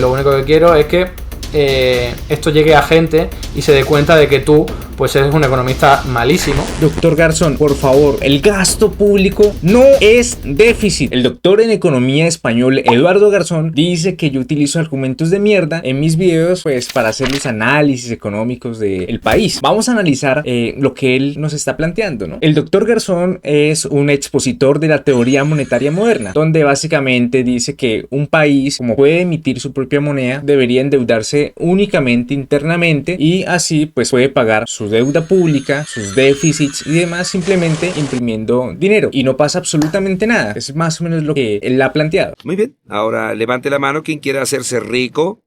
lo único que quiero es que esto llegue a gente y se dé cuenta de que tú pues eres un economista malísimo. Doctor Garzón, por favor, el gasto público no es déficit. El doctor en economía español Eduardo Garzón dice que yo utilizo argumentos de mierda en mis videos pues para hacer los análisis económicos del país. Vamos a analizar lo que él nos está planteando, ¿no? El doctor Garzón es un expositor de la teoría monetaria moderna, donde básicamente dice que un país, como puede emitir su propia moneda, debería endeudarse únicamente internamente y así pues puede pagar su deuda pública, sus déficits y demás simplemente imprimiendo dinero y no pasa absolutamente nada. Es más o menos lo que él ha planteado. Muy bien, ahora levante la mano quien quiera hacerse rico.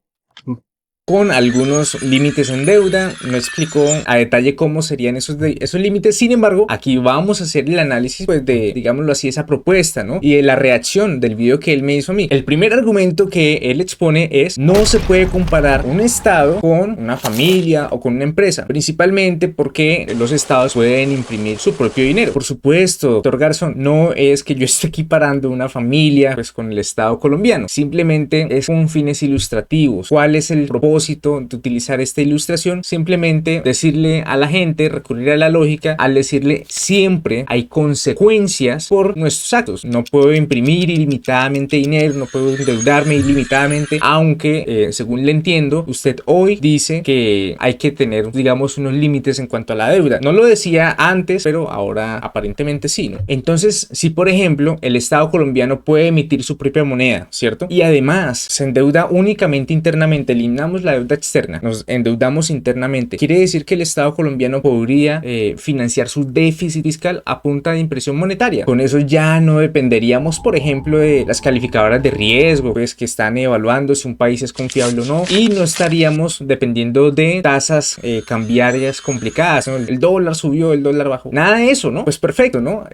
Con algunos límites en deuda, no explicó a detalle cómo serían esos límites. Sin embargo, aquí vamos a hacer el análisis pues de, digámoslo así, esa propuesta, ¿no? Y de la reacción del video que él me hizo a mí. El primer argumento que él expone es: no se puede comparar un estado con una familia o con una empresa, principalmente porque los estados pueden imprimir su propio dinero. Por supuesto, doctor Garzón, no es que yo esté equiparando una familia pues con el estado colombiano, simplemente es con fines ilustrativos. ¿Cuál es el propósito de utilizar esta ilustración? Simplemente decirle a la gente, recurrir a la lógica al decirle: siempre hay consecuencias por nuestros actos. No puedo imprimir ilimitadamente dinero, no puedo endeudarme ilimitadamente, aunque según le entiendo, usted hoy dice que hay que tener, digamos, unos límites en cuanto a la deuda. No lo decía antes, pero ahora aparentemente sí, ¿no? Entonces, si por ejemplo el Estado colombiano puede emitir su propia moneda, ¿cierto? Y además se endeuda únicamente internamente, eliminamos la deuda externa, nos endeudamos internamente, quiere decir que el Estado colombiano podría financiar su déficit fiscal a punta de impresión monetaria. Con eso ya no dependeríamos, por ejemplo, de las calificadoras de riesgo pues que están evaluando si un país es confiable o no, y no estaríamos dependiendo de tasas cambiarias complicadas, ¿no? El dólar subió, el dólar bajó, nada de eso, ¿no? Pues perfecto, ¿no?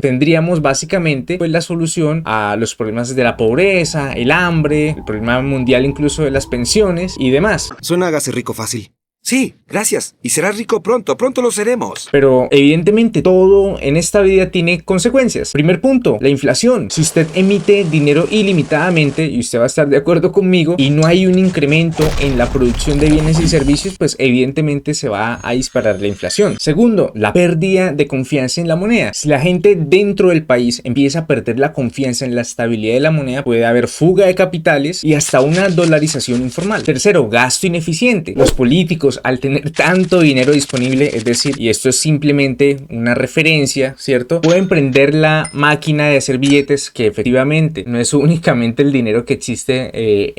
Tendríamos básicamente pues la solución a los problemas de la pobreza, el hambre, el problema mundial incluso de las pensiones y demás. Suena hágase rico fácil. Sí, gracias. Y será rico pronto, pronto lo seremos. Pero evidentemente todo en esta vida tiene consecuencias. Primer punto, la inflación. Si usted emite dinero ilimitadamente, y usted va a estar de acuerdo conmigo, y no hay un incremento en la producción de bienes y servicios, pues evidentemente se va a disparar la inflación. Segundo, la pérdida de confianza en la moneda. Si la gente dentro del país empieza a perder la confianza en la estabilidad de la moneda, puede haber fuga de capitales y hasta una dolarización informal. Tercero, gasto ineficiente. Los políticos, al tener tanto dinero disponible, es decir, y esto es simplemente una referencia, ¿cierto? Pueden prender la máquina de hacer billetes, que efectivamente no es únicamente el dinero que existe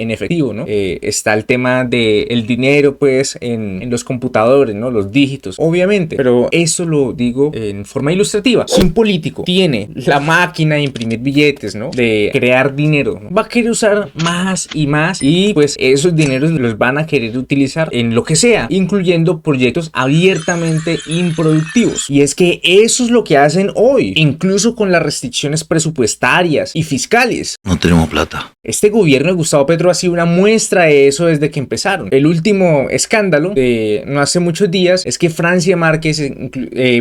en efectivo, ¿no? Está el tema del dinero pues en los computadores, ¿no? Los dígitos, obviamente, pero eso lo digo en forma ilustrativa. Si un político tiene la máquina de imprimir billetes, ¿no? De crear dinero, ¿no? Va a querer usar más y más, y pues esos dineros los van a querer utilizar en lo que sea, incluyendo proyectos abiertamente improductivos. Y es que eso es lo que hacen hoy, incluso con las restricciones presupuestarias y fiscales. No tenemos plata. Este gobierno de Gustavo Petro ha sido una muestra de eso desde que empezaron. El último escándalo de no hace muchos días es que Francia Márquez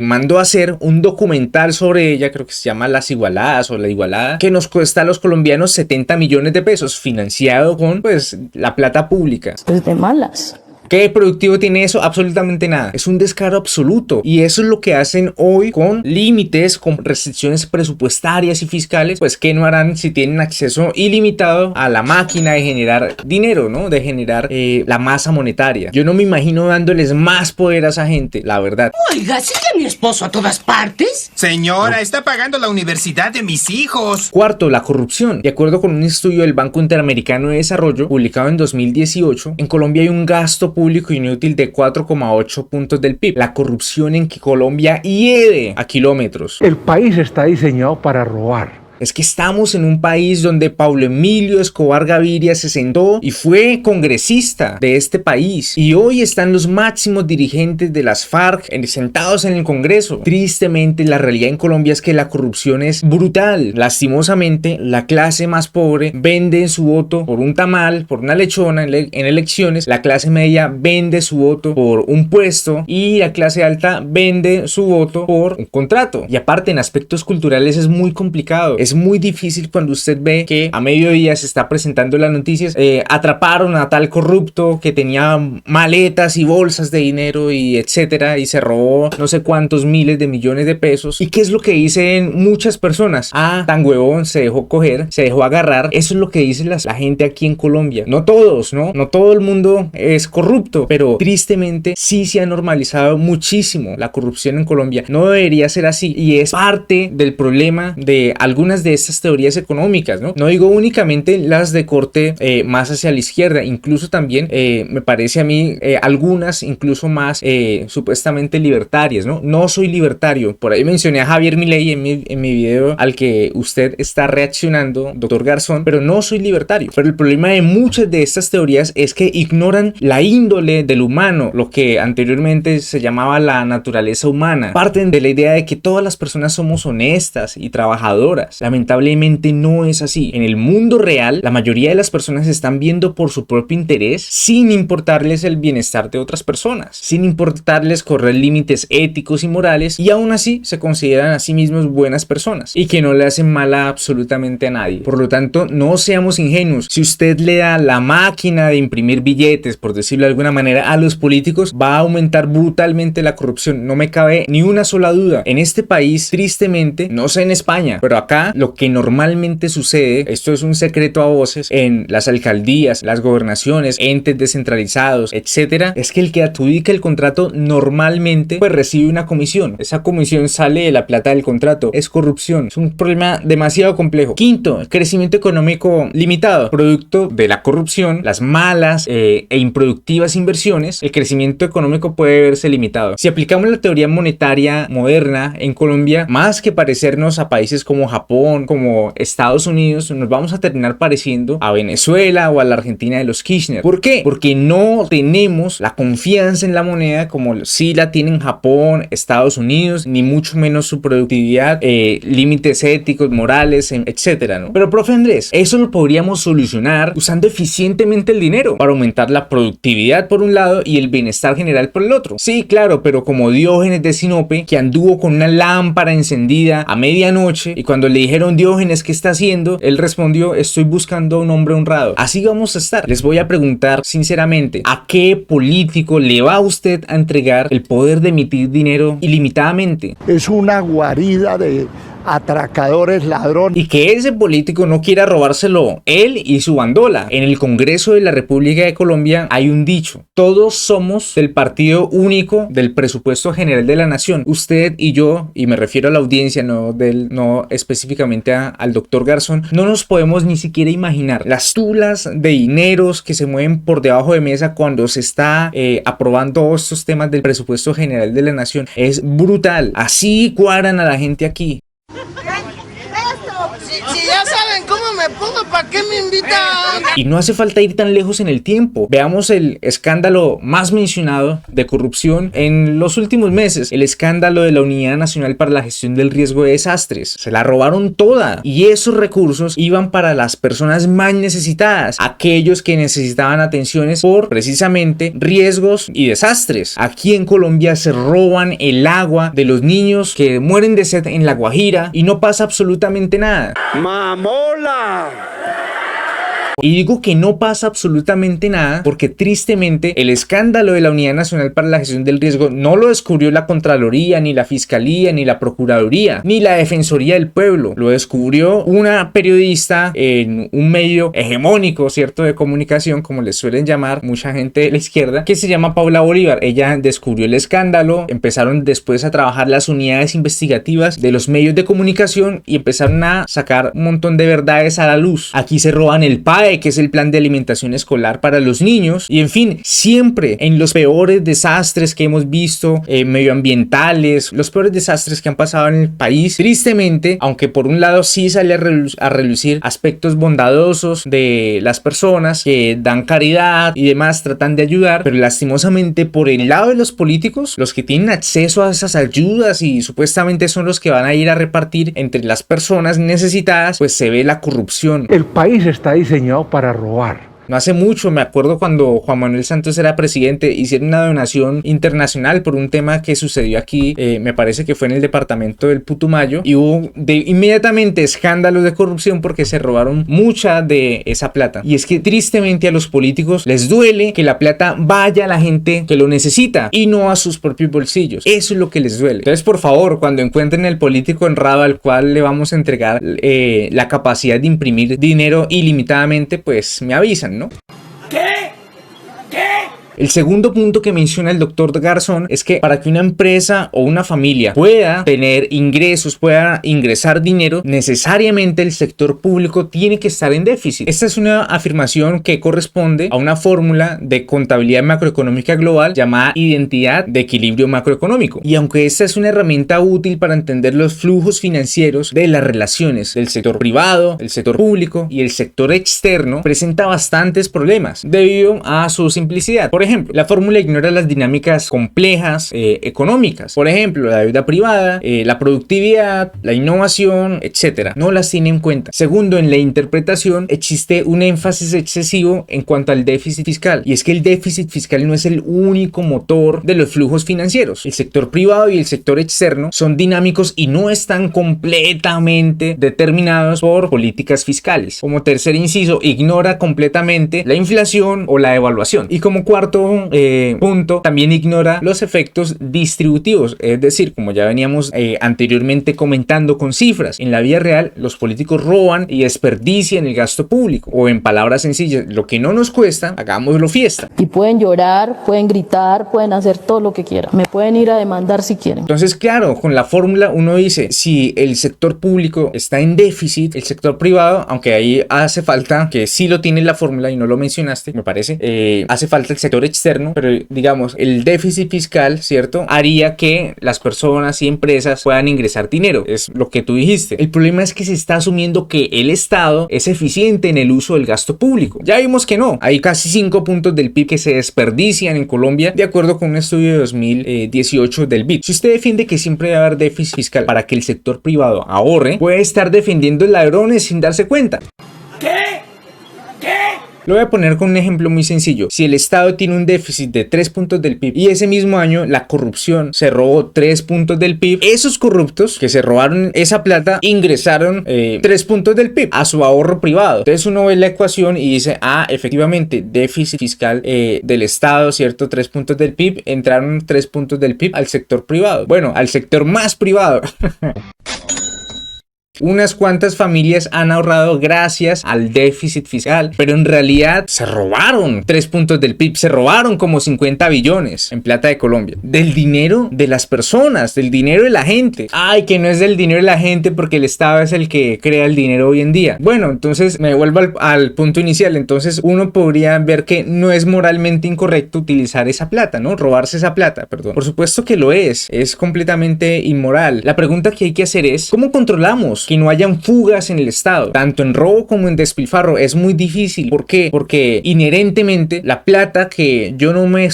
mandó a hacer un documental sobre ella, creo que se llama Las Igualadas o La Igualada, que nos cuesta a los colombianos 70 millones de pesos, financiado con pues la plata pública. Es de malas. ¿Qué productivo tiene eso? Absolutamente nada. Es un descaro absoluto. Y eso es lo que hacen hoy con límites, con restricciones presupuestarias y fiscales. Pues ¿qué no harán si tienen acceso ilimitado a la máquina de generar dinero, ¿no? De generar la masa monetaria. Yo no me imagino dándoles más poder a esa gente, la verdad. Oiga, ¿sigue mi esposo a todas partes? Señora, está pagando la universidad de mis hijos. Cuarto, la corrupción. De acuerdo con un estudio del Banco Interamericano de Desarrollo, publicado en 2018, en Colombia hay un gasto público inútil de 4,8 puntos del PIB. La corrupción en Colombia hiede a kilómetros. El país está diseñado para robar. Es que estamos en un país donde Pablo Emilio Escobar Gaviria se sentó y fue congresista de este país. Y hoy están los máximos dirigentes de las FARC sentados en el Congreso. Tristemente, la realidad en Colombia es que la corrupción es brutal. Lastimosamente, la clase más pobre vende su voto por un tamal, por una lechona en elecciones. La clase media vende su voto por un puesto y la clase alta vende su voto por un contrato. Y aparte, en aspectos culturales es muy complicado. Es Es muy difícil cuando usted ve que a mediodía se está presentando las noticias, atraparon a tal corrupto que tenía maletas y bolsas de dinero y etcétera, y se robó no sé cuántos miles de millones de pesos. ¿Y qué es lo que dicen muchas personas? Ah, tan huevón, se dejó coger, se dejó agarrar. Eso es lo que dice la gente aquí en Colombia. No todos, ¿no? No todo el mundo es corrupto, pero tristemente sí se ha normalizado muchísimo la corrupción en Colombia. No debería ser así, y es parte del problema de algunas de estas teorías económicas, ¿no? No digo únicamente las de corte más hacia la izquierda, incluso también me parece a mí algunas incluso más supuestamente libertarias, ¿no? No soy libertario. Por ahí mencioné a Javier Milei en mi video al que usted está reaccionando, doctor Garzón, pero no soy libertario. Pero el problema de muchas de estas teorías es que ignoran la índole del humano, lo que anteriormente se llamaba la naturaleza humana. Parten de la idea de que todas las personas somos honestas y trabajadoras. Lamentablemente no es así. En el mundo real, la mayoría de las personas están viendo por su propio interés sin importarles el bienestar de otras personas, sin importarles correr límites éticos y morales, y aún así se consideran a sí mismos buenas personas y que no le hacen mal a absolutamente a nadie. Por lo tanto, no seamos ingenuos. Si usted le da la máquina de imprimir billetes, por decirlo de alguna manera, a los políticos, va a aumentar brutalmente la corrupción. No me cabe ni una sola duda. En este país, tristemente, no sé en España, pero acá lo que normalmente sucede, esto es un secreto a voces, en las alcaldías, las gobernaciones, entes descentralizados, etcétera, es que el que adjudica el contrato normalmente pues recibe una comisión. Esa comisión sale de la plata del contrato. Es corrupción. Es un problema demasiado complejo. Quinto, el crecimiento económico limitado, producto de la corrupción, las malas e improductivas inversiones. El crecimiento económico puede verse limitado. Si aplicamos la teoría monetaria moderna en Colombia, más que parecernos a países como Japón, como Estados Unidos, nos vamos a terminar pareciendo a Venezuela o a la Argentina de los Kirchner. ¿Por qué? Porque no tenemos la confianza en la moneda como sí la tienen Japón, Estados Unidos, ni mucho menos su productividad, límites éticos, morales, etcétera, ¿no? Pero profe Andrés, eso lo podríamos solucionar usando eficientemente el dinero para aumentar la productividad por un lado y el bienestar general por el otro. Sí, claro, pero como Diógenes de Sinope, que anduvo con una lámpara encendida a medianoche, y cuando le dijeron: Diógenes, ¿qué está haciendo?, él respondió: estoy buscando a un hombre honrado. Así vamos a estar. Les voy a preguntar sinceramente, ¿a qué político le va usted a entregar el poder de emitir dinero ilimitadamente? Es una guarida de atracadores, ladrones. Y que ese político no quiera robárselo él y su bandola. En el Congreso de la República de Colombia hay un dicho: todos somos del partido único del presupuesto general de la nación. Usted y yo, y me refiero a la audiencia, no específicamente al doctor Garzón, no nos podemos ni siquiera imaginar las tulas de dineros que se mueven por debajo de mesa cuando se está aprobando estos temas del presupuesto general de la nación. Es brutal. Así cuadran a la gente aquí. Si ya saben cómo me pongo, ¿para qué me invitan? Y no hace falta ir tan lejos en el tiempo. Veamos el escándalo más mencionado de corrupción en los últimos meses: el escándalo de la Unidad Nacional para la Gestión del Riesgo de Desastres. Se la robaron toda, y esos recursos iban para las personas más necesitadas, aquellos que necesitaban atenciones por precisamente riesgos y desastres. Aquí en Colombia se roban el agua de los niños que mueren de sed en La Guajira y no pasa absolutamente nada. ¡Mamola! Y digo que no pasa absolutamente nada porque tristemente el escándalo de la Unidad Nacional para la Gestión del Riesgo no lo descubrió la Contraloría, ni la Fiscalía, ni la Procuraduría, ni la Defensoría del Pueblo. Lo descubrió una periodista en un medio hegemónico, ¿cierto?, de comunicación, como les suelen llamar mucha gente de la izquierda, que se llama Paula Bolívar. Ella descubrió el escándalo, empezaron después a trabajar las unidades investigativas de los medios de comunicación y empezaron a sacar un montón de verdades a la luz. Aquí se roban el PAE, que es el plan de alimentación escolar para los niños, y en fin, siempre en los peores desastres que hemos visto, medioambientales, los peores desastres que han pasado en el país, tristemente, aunque por un lado sí sale a relucir aspectos bondadosos de las personas que dan caridad y demás, tratan de ayudar, pero lastimosamente por el lado de los políticos, los que tienen acceso a esas ayudas y supuestamente son los que van a ir a repartir entre las personas necesitadas, pues se ve la corrupción. El país está diseñado para robar. No hace mucho, me acuerdo cuando Juan Manuel Santos era presidente, hicieron una donación internacional por un tema que sucedió aquí, me parece que fue en el departamento del Putumayo, y hubo inmediatamente escándalos de corrupción porque se robaron mucha de esa plata. Y es que tristemente a los políticos les duele que la plata vaya a la gente que lo necesita y no a sus propios bolsillos. Eso es lo que les duele. Entonces, por favor, cuando encuentren el político honrado al cual le vamos a entregar la capacidad de imprimir dinero ilimitadamente, pues me avisan, ¿no? El segundo punto que menciona el doctor Garzón es que para que una empresa o una familia pueda tener ingresos, pueda ingresar dinero, necesariamente el sector público tiene que estar en déficit. Esta es una afirmación que corresponde a una fórmula de contabilidad macroeconómica global llamada identidad de equilibrio macroeconómico. Y aunque esta es una herramienta útil para entender los flujos financieros de las relaciones del sector privado, el sector público y el sector externo, presenta bastantes problemas debido a su simplicidad. Por ejemplo, la fórmula ignora las dinámicas complejas económicas. Por ejemplo, la deuda privada, la productividad, la innovación, etcétera. No las tiene en cuenta. Segundo, en la interpretación existe un énfasis excesivo en cuanto al déficit fiscal. Y es que el déficit fiscal no es el único motor de los flujos financieros. El sector privado y el sector externo son dinámicos y no están completamente determinados por políticas fiscales. Como tercer inciso, ignora completamente la inflación o la devaluación. Y como cuarto punto, también ignora los efectos distributivos, es decir, como ya veníamos anteriormente comentando con cifras, en la vida real los políticos roban y desperdician el gasto público, o en palabras sencillas, lo que no nos cuesta, hagámoslo fiesta. Y pueden llorar, pueden gritar, pueden hacer todo lo que quieran, me pueden ir a demandar si quieren. Entonces, claro, con la fórmula uno dice, si el sector público está en déficit, el sector privado, aunque ahí hace falta, que sí lo tiene la fórmula y no lo mencionaste, me parece, hace falta el sector externo, pero digamos el déficit fiscal, ¿cierto? Haría que las personas y empresas puedan ingresar dinero, es lo que tú dijiste. El problema es que se está asumiendo que el Estado es eficiente en el uso del gasto público. Ya vimos que no, hay casi 5 puntos del PIB que se desperdician en Colombia de acuerdo con un estudio de 2018 del BID. Si usted defiende que siempre debe haber déficit fiscal para que el sector privado ahorre, puede estar defendiendo ladrones sin darse cuenta. Lo voy a poner con un ejemplo muy sencillo. Si el Estado tiene un déficit de 3 puntos del PIB y ese mismo año la corrupción se robó 3 puntos del PIB, esos corruptos que se robaron esa plata ingresaron 3 puntos del PIB a su ahorro privado. Entonces uno ve la ecuación y dice, efectivamente, déficit fiscal del Estado, ¿cierto? 3 puntos del PIB, entraron 3 puntos del PIB al sector privado. Bueno, al sector más privado. Unas cuantas familias han ahorrado gracias al déficit fiscal, pero en realidad se robaron 3 puntos del PIB, se robaron como 50 billones en plata de Colombia. Del dinero de las personas, del dinero de la gente. Ay, que no es del dinero de la gente porque el Estado es el que crea el dinero hoy en día. Bueno, entonces me vuelvo al punto inicial. Entonces uno podría ver que no es moralmente incorrecto utilizar esa plata, ¿no? Robarse esa plata, perdón. Por supuesto que lo es completamente inmoral. La pregunta que hay que hacer es, ¿cómo controlamos que no hayan fugas en el Estado, tanto en robo como en despilfarro? Es muy difícil. ¿Por qué? Porque inherentemente la plata que yo no me he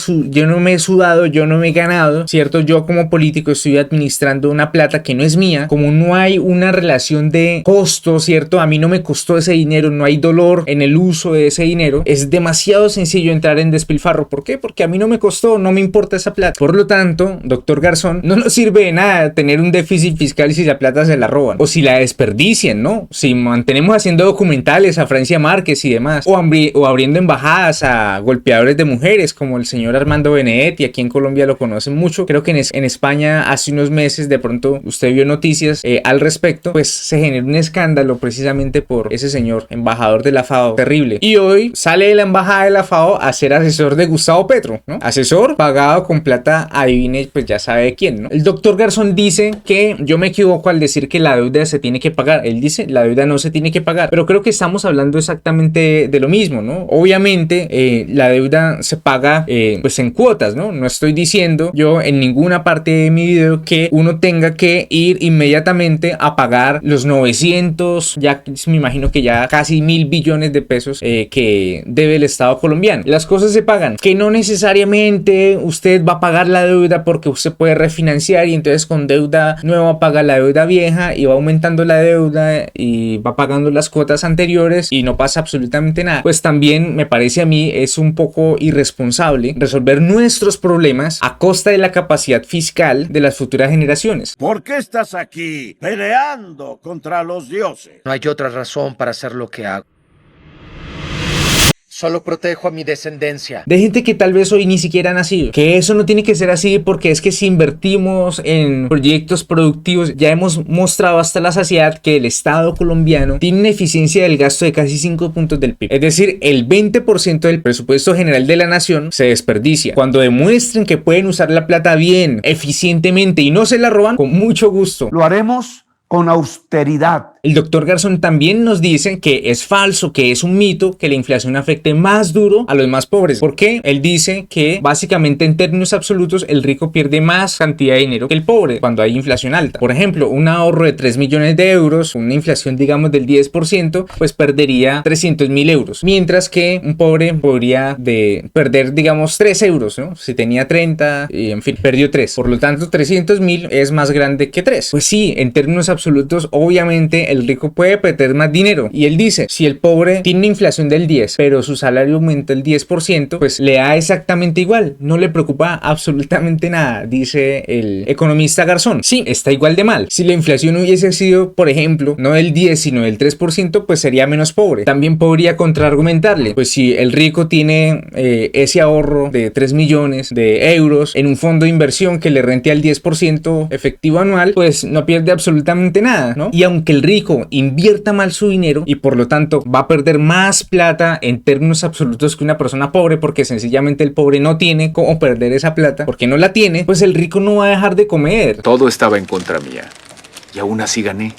sudado, yo no me he ganado, ¿cierto? Yo como político estoy administrando una plata que no es mía. Como no hay una relación de costo, ¿cierto? A mí no me costó ese dinero, no hay dolor en el uso de ese dinero. Es demasiado sencillo entrar en despilfarro. ¿Por qué? Porque a mí no me costó, no me importa esa plata. Por lo tanto, doctor Garzón, no nos sirve de nada tener un déficit fiscal si la plata se la roban o si la desperdician, ¿no? Si mantenemos haciendo documentales a Francia Márquez y demás, o abriendo embajadas a golpeadores de mujeres como el señor Armando Benedetti, aquí en Colombia lo conocen mucho. Creo que en España hace unos meses de pronto usted vio noticias al respecto, pues se generó un escándalo precisamente por ese señor embajador de la FAO, terrible. Y hoy sale de la embajada de la FAO a ser asesor de Gustavo Petro, ¿no? Asesor pagado con plata, adivine, pues ya sabe de quién, ¿no? El doctor Garzón dice que yo me equivoco al decir que la deuda se tiene que pagar. Él dice la deuda no se tiene que pagar, pero creo que estamos hablando exactamente de lo mismo, ¿no? Obviamente la deuda se paga pues en cuotas, ¿no? No estoy diciendo yo en ninguna parte de mi video que uno tenga que ir inmediatamente a pagar los 900, ya me imagino que ya casi 1.000 billones de pesos que debe el Estado colombiano. Las cosas se pagan, que no necesariamente usted va a pagar la deuda porque usted puede refinanciar y entonces con deuda nueva paga la deuda vieja y va aumentando pagando la deuda y va pagando las cuotas anteriores y no pasa absolutamente nada, pues también me parece a mí es un poco irresponsable resolver nuestros problemas a costa de la capacidad fiscal de las futuras generaciones. ¿Por qué estás aquí peleando contra los dioses? No hay otra razón para hacer lo que hago. Solo protejo a mi descendencia. De gente que tal vez hoy ni siquiera ha nacido. Que eso no tiene que ser así, porque es que si invertimos en proyectos productivos, ya hemos mostrado hasta la saciedad que el Estado colombiano tiene una eficiencia del gasto de casi 5 puntos del PIB. Es decir, el 20% del presupuesto general de la nación se desperdicia. Cuando demuestren que pueden usar la plata bien, eficientemente y no se la roban, con mucho gusto. Lo haremos con austeridad. El doctor Garzón también nos dice que es falso, que es un mito, que la inflación afecte más duro a los más pobres. ¿Por qué? Él dice que básicamente en términos absolutos el rico pierde más cantidad de dinero que el pobre cuando hay inflación alta. Por ejemplo, un ahorro de 3 millones de euros, una inflación digamos del 10%, pues perdería 300.000 euros. Mientras que un pobre podría perder digamos 3 euros, ¿no? Si tenía 30 y en fin, perdió 3. Por lo tanto, 300.000 es más grande que 3. Pues sí, en términos absolutos, obviamente el rico puede perder más dinero. Y él dice, si el pobre tiene una inflación del 10, pero su salario aumenta el 10%, pues le da exactamente igual. No le preocupa absolutamente nada, dice el economista Garzón. Sí, está igual de mal. Si la inflación hubiese sido, por ejemplo, no del 10, sino del 3%, pues sería menos pobre. También podría contraargumentarle, pues si el rico tiene ese ahorro de 3 millones de euros en un fondo de inversión que le rente al 10% efectivo anual, pues no pierde absolutamente nada, ¿no? Y aunque el rico invierta mal su dinero y por lo tanto va a perder más plata en términos absolutos que una persona pobre, porque sencillamente el pobre no tiene cómo perder esa plata porque no la tiene, pues el rico no va a dejar de comer. Todo estaba en contra mía y aún así gané.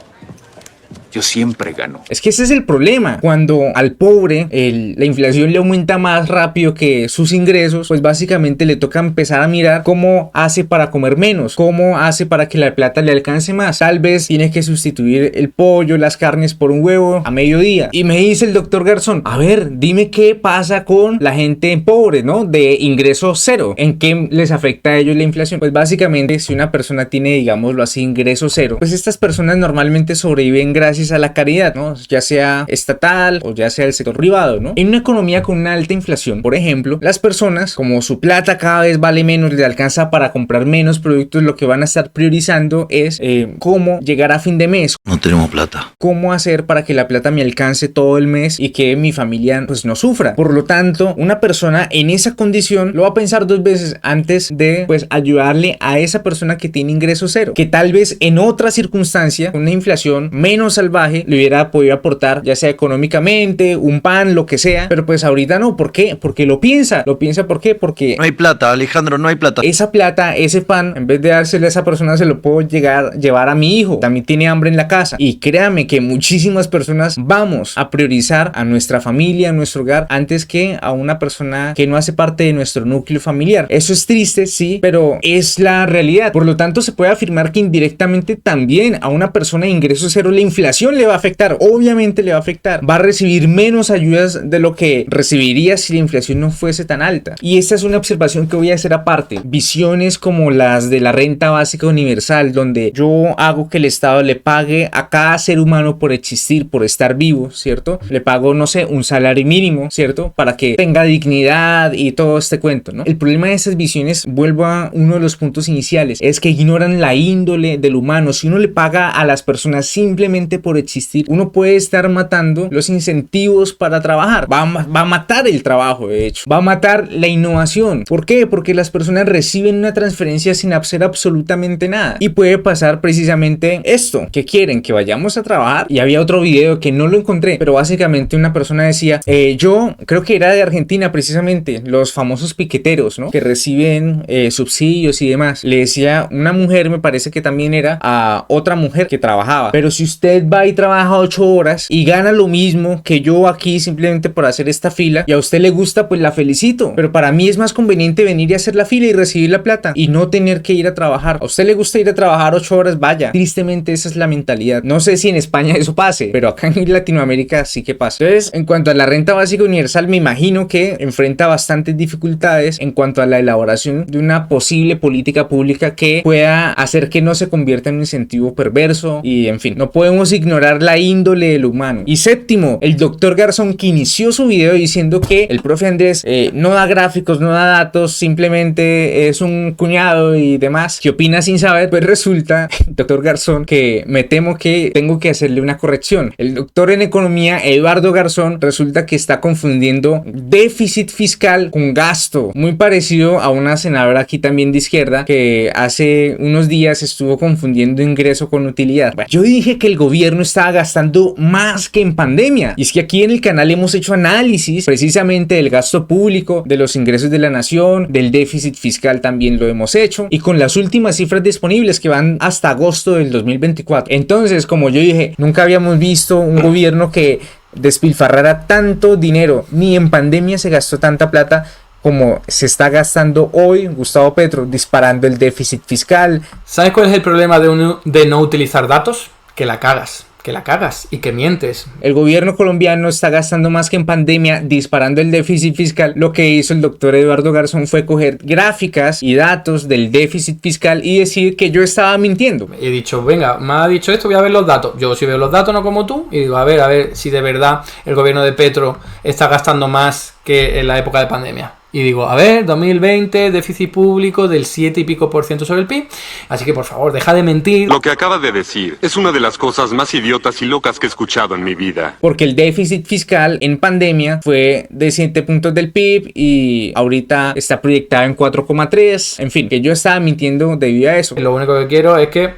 Yo siempre gano. Es que ese es el problema. Cuando al pobre la inflación le aumenta más rápido que sus ingresos, pues básicamente le toca empezar a mirar cómo hace para comer menos, cómo hace para que la plata le alcance más. Tal vez tiene que sustituir el pollo, las carnes por un huevo a mediodía. Y me dice el doctor Garzón, a ver, dime qué pasa con la gente pobre, ¿no? De ingreso cero. ¿En qué les afecta a ellos la inflación? Pues básicamente si una persona tiene, digámoslo así, ingreso cero, pues estas personas normalmente sobreviven gracias a la caridad, ¿no? Ya sea estatal o ya sea el sector privado, ¿no? En una economía con una alta inflación, por ejemplo, las personas, como su plata cada vez vale menos, les alcanza para comprar menos productos, lo que van a estar priorizando es cómo llegar a fin de mes. No tenemos plata. ¿Cómo hacer para que la plata me alcance todo el mes y que mi familia pues no sufra? Por lo tanto, una persona en esa condición lo va a pensar 2 veces antes de pues ayudarle a esa persona que tiene ingreso cero, que tal vez en otra circunstancia, con una inflación menos salvaje, le hubiera podido aportar, ya sea económicamente, un pan, lo que sea, pero pues ahorita no. ¿Por qué? Porque lo piensa. ¿Por qué? Porque no hay plata, Alejandro, no hay plata. Esa plata, ese pan, en vez de dárselo a esa persona, se lo puedo llevar a mi hijo. También tiene hambre en la casa. Y créame que muchísimas personas vamos a priorizar a nuestra familia, a nuestro hogar, antes que a una persona que no hace parte de nuestro núcleo familiar. Eso es triste, sí, pero es la realidad. Por lo tanto, se puede afirmar que indirectamente también a una persona de ingreso cero la inflación le va a afectar, obviamente le va a afectar, va a recibir menos ayudas de lo que recibiría si la inflación no fuese tan alta. Y esta es una observación que voy a hacer aparte. Visiones como las de la renta básica universal, donde yo hago que el Estado le pague a cada ser humano por existir, por estar vivo, ¿cierto? Le pago, no sé, un salario mínimo, ¿cierto? Para que tenga dignidad y todo este cuento, ¿no? El problema de esas visiones, vuelvo a uno de los puntos iniciales, es que ignoran la índole del humano. Si uno le paga a las personas simplemente por existir, uno puede estar matando los incentivos para trabajar. Va a matar el trabajo, de hecho. Va a matar la innovación. ¿Por qué? Porque las personas reciben una transferencia sin hacer absolutamente nada. Y puede pasar precisamente esto, que quieren que vayamos a trabajar. Y había otro video que no lo encontré, pero básicamente una persona decía, yo creo que era de Argentina precisamente, los famosos piqueteros, ¿no? Que reciben subsidios y demás. Le decía una mujer, me parece que también era a otra mujer que trabajaba, pero si usted va va y trabaja 8 horas y gana lo mismo que yo aquí simplemente por hacer esta fila, y a usted le gusta, pues la felicito, pero para mí es más conveniente venir y hacer la fila y recibir la plata y no tener que ir a trabajar. A usted le gusta ir a trabajar 8 horas, vaya. Tristemente esa es la mentalidad. No sé si en España eso pase, pero acá en Latinoamérica sí que pasa. Entonces, en cuanto a la renta básica universal, me imagino que enfrenta bastantes dificultades en cuanto a la elaboración de una posible política pública que pueda hacer que no se convierta en un incentivo perverso, y en fin, no podemos ignorar la índole del humano. Y séptimo, el doctor Garzón, que inició su video diciendo que el profe Andrés no da gráficos, no da datos, simplemente es un cuñado y demás, que opina sin saber. Pues resulta, doctor Garzón, que me temo que tengo que hacerle una corrección. El doctor en economía, Eduardo Garzón, resulta que está confundiendo déficit fiscal con gasto, muy parecido a una senadora aquí también de izquierda que hace unos días estuvo confundiendo ingreso con utilidad. Bueno, yo dije que el gobierno estaba gastando más que en pandemia, y es que aquí en el canal hemos hecho análisis precisamente del gasto público, de los ingresos de la nación, del déficit fiscal también lo hemos hecho, y con las últimas cifras disponibles que van hasta agosto del 2024. Entonces, como yo dije, nunca habíamos visto un gobierno que despilfarrara tanto dinero, ni en pandemia se gastó tanta plata como se está gastando hoy Gustavo Petro, disparando el déficit fiscal. ¿Sabes cuál es el problema de no utilizar datos? Que la cagas y que mientes. El gobierno colombiano está gastando más que en pandemia, disparando el déficit fiscal. Lo que hizo el doctor Eduardo Garzón fue coger gráficas y datos del déficit fiscal y decir que yo estaba mintiendo. He dicho, venga, me ha dicho esto, voy a ver los datos. Yo sí veo los datos, no como tú, y digo, a ver si de verdad el gobierno de Petro está gastando más que en la época de pandemia. Y digo, a ver, 2020, déficit público del 7 y pico % sobre el PIB. Así que, por favor, deja de mentir. Lo que acaba de decir es una de las cosas más idiotas y locas que he escuchado en mi vida. Porque el déficit fiscal en pandemia fue de 7 puntos del PIB y ahorita está proyectado en 4,3. En fin, que yo estaba mintiendo debido a eso. Lo único que quiero es que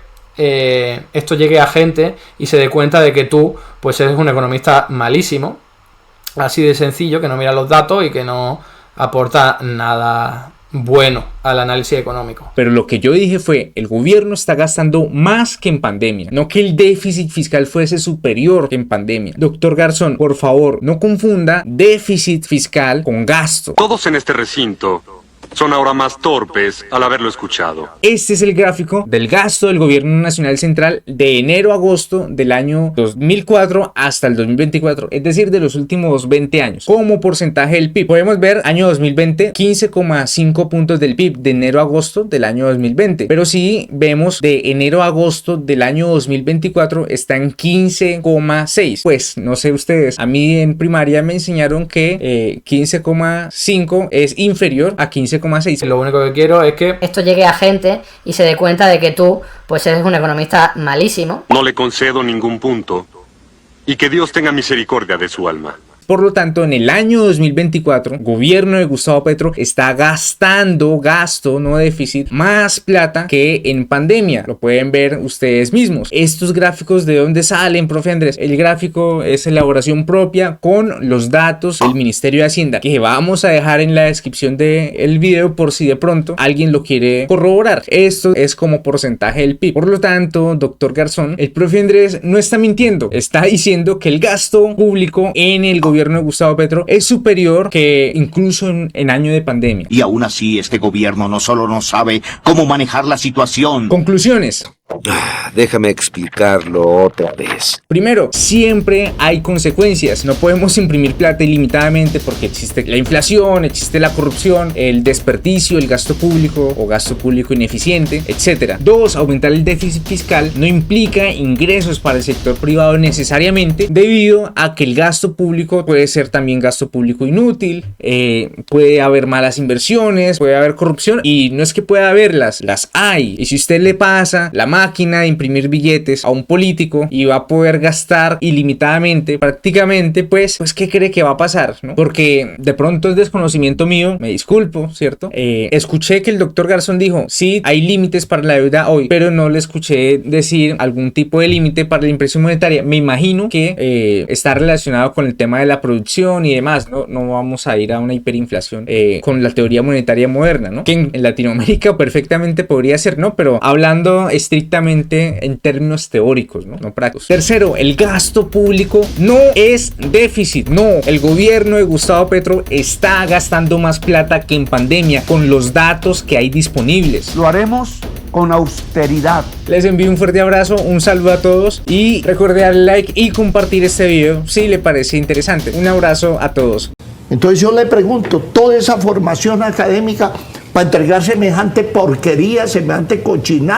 esto llegue a gente y se dé cuenta de que tú, pues, eres un economista malísimo. Así de sencillo, que no mira los datos y que no aporta nada bueno al análisis económico. Pero lo que yo dije fue, el gobierno está gastando más que en pandemia, no que el déficit fiscal fuese superior que en pandemia. Doctor Garzón, por favor, no confunda déficit fiscal con gasto. Todos en este recinto son ahora más torpes al haberlo escuchado. Este es el gráfico del gasto del gobierno nacional central de enero a agosto del año 2004 hasta el 2024, es decir, de los últimos 20 años, como porcentaje del PIB. Podemos ver año 2020, 15,5 puntos del PIB de enero a agosto del año 2020, pero si vemos de enero a agosto del año 2024 está en 15,6. Pues no sé ustedes, a mí en primaria me enseñaron que 15,5 es inferior a 15,6. Lo único que quiero es que esto llegue a gente y se dé cuenta de que tú, pues, eres un economista malísimo. No le concedo ningún punto. Y que Dios tenga misericordia de su alma. Por lo tanto, en el año 2024, el gobierno de Gustavo Petro está gastando, gasto, no déficit, más plata que en pandemia. Lo pueden ver ustedes mismos. Estos gráficos, ¿de dónde salen, profe Andrés? El gráfico es elaboración propia con los datos del Ministerio de Hacienda, que vamos a dejar en la descripción del video por si de pronto alguien lo quiere corroborar. Esto es como porcentaje del PIB. Por lo tanto, doctor Garzón, el profe Andrés no está mintiendo. Está diciendo que el gasto público en el gobierno de Gustavo Petro es superior que incluso en año de pandemia. Y aún así, este gobierno no solo no sabe cómo manejar la situación. Conclusiones. Déjame explicarlo otra vez. Primero, siempre hay consecuencias. No podemos imprimir plata ilimitadamente porque existe la inflación, existe la corrupción, el desperdicio, el gasto público o gasto público ineficiente, etc. Dos, aumentar el déficit fiscal no implica ingresos para el sector privado necesariamente, debido a que el gasto público puede ser también gasto público inútil, puede haber malas inversiones, puede haber corrupción, y no es que pueda haberlas, las hay. Y si usted le pasa la máquina de imprimir billetes a un político y va a poder gastar ilimitadamente prácticamente, pues ¿qué cree que va a pasar? ¿No? Porque de pronto es desconocimiento mío, me disculpo, ¿cierto? Escuché que el doctor Garzón dijo, sí, hay límites para la deuda hoy, pero no le escuché decir algún tipo de límite para la impresión monetaria. Me imagino que está relacionado con el tema de la producción y demás, ¿no? No vamos a ir a una hiperinflación con la teoría monetaria moderna, ¿no? Que en Latinoamérica perfectamente podría ser, ¿no? Pero hablando estrictamente estrictamente en términos teóricos, no prácticos. Tercero, el gasto público no es déficit. No, el gobierno de Gustavo Petro está gastando más plata que en pandemia con los datos que hay disponibles. Lo haremos con austeridad. Les envío un fuerte abrazo, un saludo a todos y recuerde darle like y compartir este video si le parece interesante. Un abrazo a todos. Entonces yo le pregunto, toda esa formación académica para entregar semejante porquería, semejante cochinada.